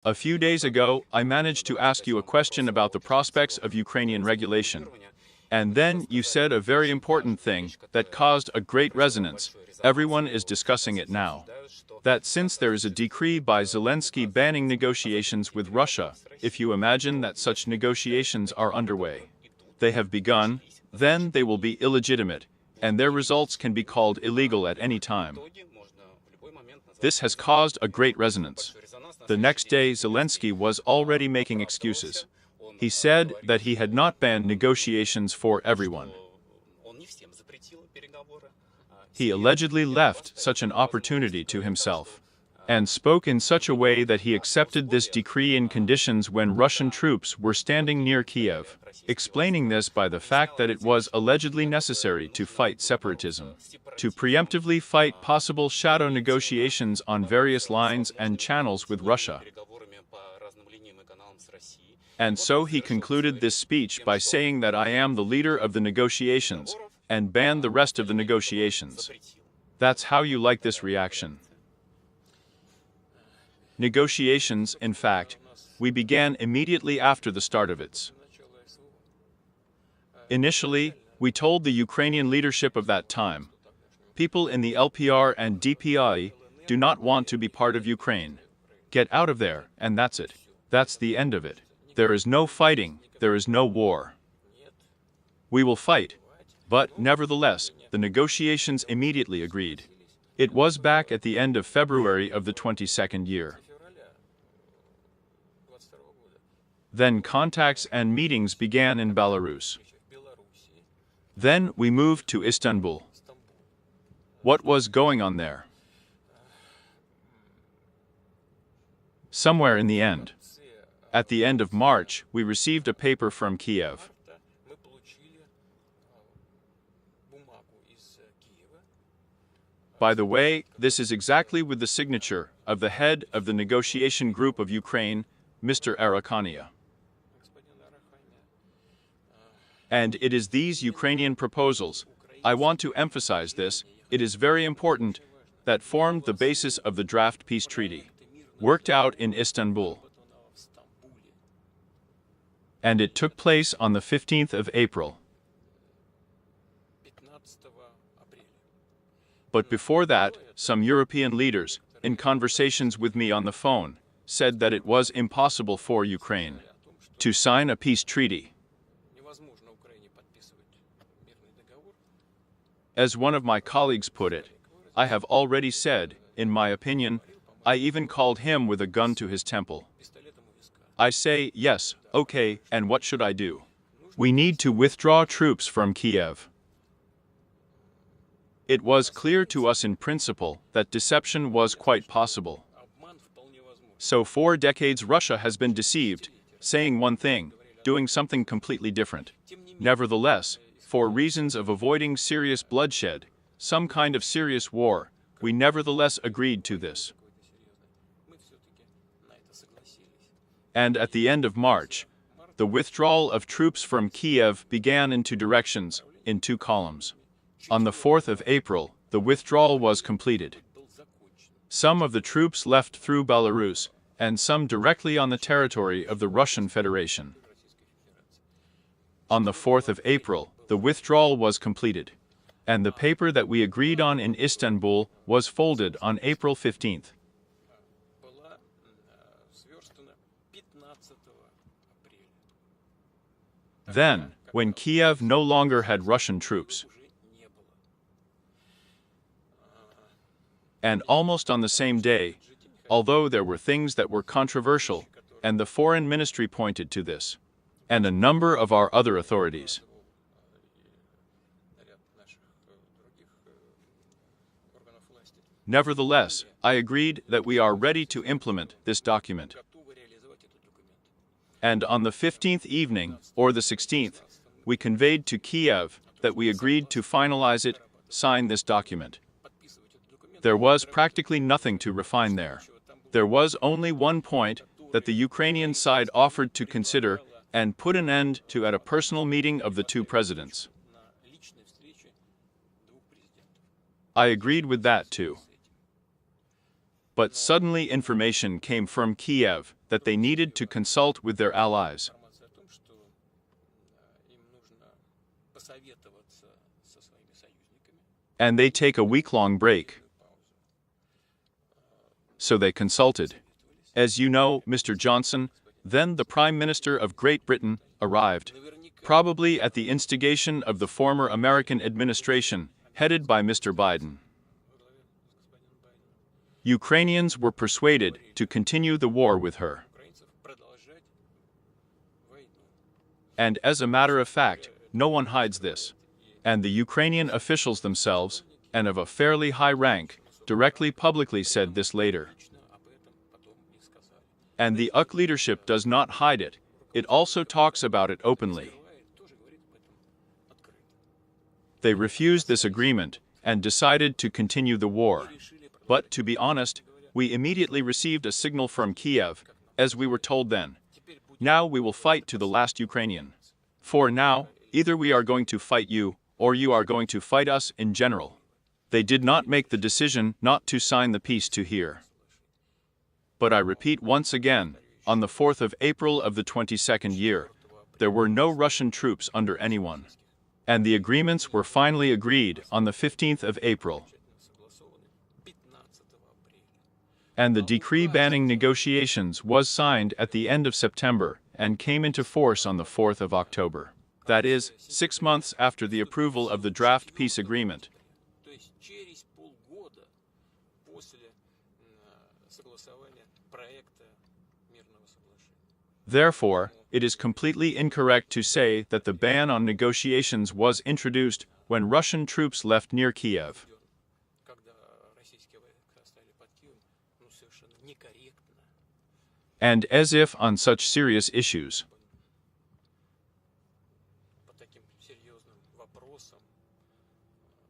A few days ago, I managed to ask you a question about the prospects of Ukrainian regulation. And then you said a very important thing that caused a great resonance. Everyone is discussing it now. That since there is a decree by Zelensky banning negotiations with Russia, if you imagine that such negotiations are underway, they have begun, then they will be illegitimate, and their results can be called illegal at any time. This has caused a great resonance. The next day, Zelensky was already making excuses. He said that he had not banned negotiations for everyone. He allegedly left such an opportunity to himself, and spoke in such a way that he accepted this decree in conditions when Russian troops were standing near Kiev, explaining this by the fact that it was allegedly necessary to fight separatism, to preemptively fight possible shadow negotiations on various lines and channels with Russia. And so he concluded this speech by saying that I am the leader of the negotiations, and banned the rest of the negotiations. That's how you like this reaction. Negotiations, in fact, we began immediately after the start of it. Initially, we told the Ukrainian leadership of that time, people in the LPR and DPI do not want to be part of Ukraine. Get out of there, and that's it. That's the end of it. There is no fighting, there is no war. We will fight. But, nevertheless, the negotiations immediately agreed. It was back at the end of February of the 22nd year. Then contacts and meetings began in Belarus. Then we moved to Istanbul. What was going on there? Somewhere in the end. At the end of March, we received a paper from Kiev. By the way, this is exactly with the signature of the head of the negotiation group of Ukraine, Mr. Arakania. And it is these Ukrainian proposals, I want to emphasize this, it is very important, that formed the basis of the draft peace treaty, worked out in Istanbul. And it took place on the 15th of April. But before that, some European leaders, in conversations with me on the phone, said that it was impossible for Ukraine to sign a peace treaty. As one of my colleagues put it, I have already said, in my opinion, I even called him with a gun to his temple. I say, yes, okay, and what should I do? We need to withdraw troops from Kiev. It was clear to us in principle that deception was quite possible. So 4 decades Russia has been deceived, saying one thing, doing something completely different. Nevertheless, for reasons of avoiding serious bloodshed, some kind of serious war, we nevertheless agreed to this. And at the end of March, the withdrawal of troops from Kiev began in 2 directions, in 2 columns. On the 4th of April, the withdrawal was completed. Some of the troops left through Belarus, and some directly on the territory of the Russian Federation. On the 4th of April, the withdrawal was completed, and the paper that we agreed on in Istanbul was folded on April 15th. Then, when Kiev no longer had Russian troops, and almost on the same day, although there were things that were controversial, and the foreign ministry pointed to this, and a number of our other authorities. Nevertheless, I agreed that we are ready to implement this document. And on the 15th evening, or the 16th, we conveyed to Kiev that we agreed to finalize it, sign this document. There was practically nothing to refine there. There was only one point that the Ukrainian side offered to consider and put an end to at a personal meeting of the 2 presidents. I agreed with that too. But suddenly information came from Kiev that they needed to consult with their allies. And they take a week-long break. So they consulted. As you know, Mr. Johnson, then the Prime Minister of Great Britain, arrived, probably at the instigation of the former American administration, headed by Mr. Biden. Ukrainians were persuaded to continue the war with her. And as a matter of fact, no one hides this. And the Ukrainian officials themselves, and of a fairly high rank, directly publicly said this later. And the UK leadership does not hide it, it also talks about it openly. They refused this agreement and decided to continue the war. But to be honest, we immediately received a signal from Kiev, as we were told then. Now we will fight to the last Ukrainian. For now, either we are going to fight you, or you are going to fight us in general. They did not make the decision not to sign the peace to here. But I repeat once again, on the 4th of April of the 22nd year, there were no Russian troops under anyone. And the agreements were finally agreed on the 15th of April. And the decree banning negotiations was signed at the end of September and came into force on the 4th of October. That is, 6 months after the approval of the draft peace agreement. Therefore, it is completely incorrect to say that the ban on negotiations was introduced when Russian troops left near Kiev. And as if on such serious issues.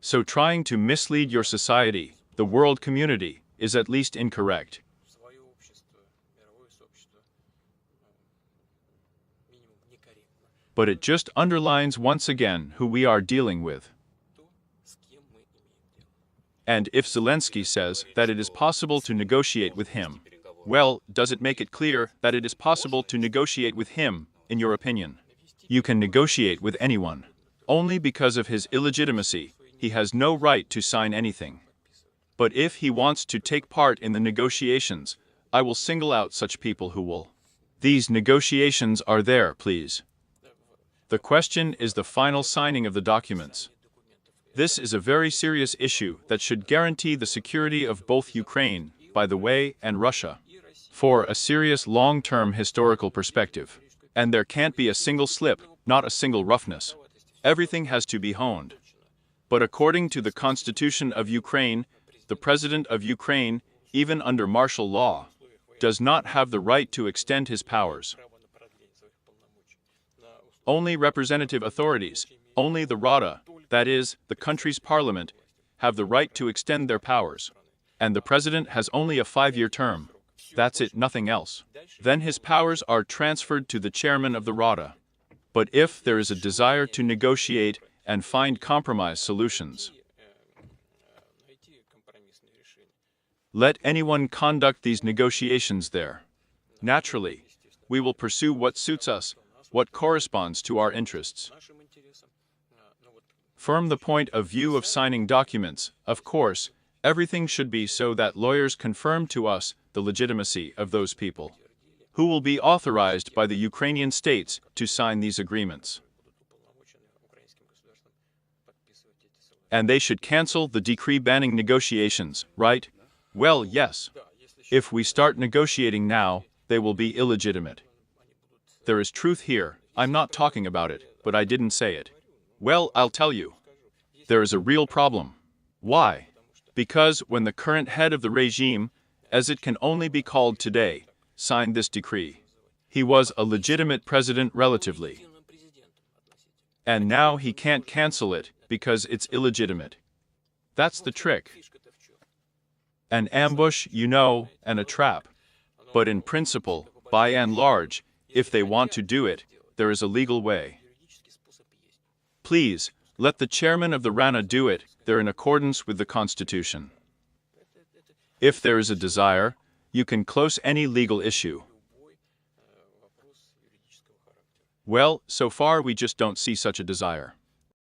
So trying to mislead your society, the world community, is at least incorrect. But it just underlines once again who we are dealing with. And if Zelensky says that it is possible to negotiate with him, well, does it make it clear that it is possible to negotiate with him, in your opinion? You can negotiate with anyone. Only because of his illegitimacy, he has no right to sign anything. But if he wants to take part in the negotiations, I will single out such people who will. These negotiations are there, please. The question is the final signing of the documents. This is a very serious issue that should guarantee the security of both Ukraine, by the way, and Russia, for a serious long-term historical perspective. And there can't be a single slip, not a single roughness. Everything has to be honed. But according to the Constitution of Ukraine, the President of Ukraine, even under martial law, does not have the right to extend his powers. Only representative authorities, only the Rada, that is, the country's parliament, have the right to extend their powers. And the president has only a 5-year term. That's it, nothing else. Then his powers are transferred to the chairman of the Rada. But if there is a desire to negotiate and find compromise solutions, let anyone conduct these negotiations there. Naturally, we will pursue what suits us, what corresponds to our interests. From the point of view of signing documents, of course, everything should be so that lawyers confirm to us the legitimacy of those people who will be authorized by the Ukrainian states to sign these agreements. And they should cancel the decree banning negotiations, right? Well, yes. If we start negotiating now, they will be illegitimate. There is truth here. I'm not talking about it, but I didn't say it. Well, I'll tell you. There is a real problem. Why? Because when the current head of the regime, as it can only be called today, signed this decree, he was a legitimate president relatively. And now he can't cancel it because it's illegitimate. That's the trick. An ambush, you know, and a trap. But in principle, by and large, if they want to do it, there is a legal way. Please, let the chairman of the Rana do it, they're in accordance with the Constitution. If there is a desire, you can close any legal issue. Well, so far we just don't see such a desire.